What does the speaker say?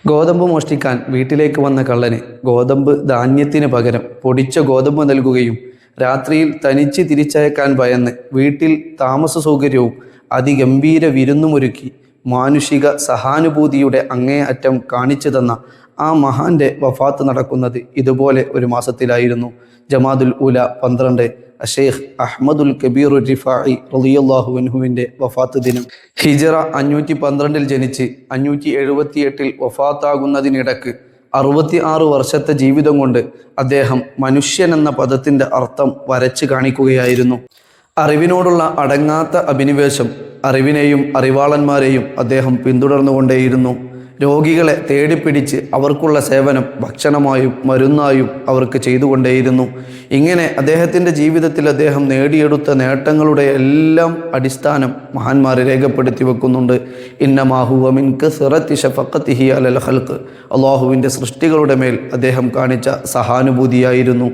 ഗോതമ്പ് മോഷ്ടിക്കാൻ വീട്ടിലേക്ക് വന്ന കള്ളന് ഗോതമ്പ് ധാന്യത്തിന് പകരം പൊടിച്ച ഗോതമ്പ് നൽകുകയും രാത്രിയിൽ തനിച്ച് തിരിച്ചയക്കാൻ ഭയന്ന് വീട്ടിൽ താമസ സൗകര്യവും അതിഗംഭീര വിരുന്നുമൊരുക്കി മാനുഷിക സഹാനുഭൂതിയുടെ അങ്ങേയറ്റം കാണിച്ചു തന്ന ആ മഹാന്റെ വഫാത്ത് നടക്കുന്നത് ഇതുപോലെ ഒരു മാസത്തിലായിരുന്നു. ജമാദുൽ ഊല 12 ഷെയ്ഖ് അഹ്മദുൽ കബീർ റിഫാഇ റളിയല്ലാഹു അൻഹുവിൻ്റെ വഫാത്ത് ദിനം. ഹിജറ 512 ജനിച്ച് 578 വഫാത്താകുന്നതിനിടക്ക് 66 വർഷത്തെ ജീവിതം കൊണ്ട് അദ്ദേഹം മനുഷ്യൻ എന്ന പദത്തിൻ്റെ അർത്ഥം വരച്ച് കാണിക്കുകയായിരുന്നു. അറിവിനോടുള്ള അടങ്ങാത്ത അഭിനിവേശം, അറിവിനെയും അറിവാളന്മാരെയും അദ്ദേഹം പിന്തുടർന്നുകൊണ്ടേയിരുന്നു. രോഗികളെ തേടിപ്പിടിച്ച് അവർക്കുള്ള സേവനം ഭക്ഷണമായും മരുന്നായും അവർക്ക് ചെയ്തുകൊണ്ടേയിരുന്നു. ഇങ്ങനെ അദ്ദേഹത്തിൻ്റെ ജീവിതത്തിൽ അദ്ദേഹം നേടിയെടുത്ത നേട്ടങ്ങളുടെ എല്ലാം അടിസ്ഥാനം മഹാന്മാർ രേഖപ്പെടുത്തി വെക്കുന്നുണ്ട്. ഇന്നമാഹുവ മിൻ കസ്റത്തി ശഫഖതിഹി അലൽ ഖൽഖ്, അള്ളാഹുവിൻ്റെ സൃഷ്ടികളുടെ മേൽ അദ്ദേഹം കാണിച്ച സഹാനുഭൂതിയായിരുന്നു.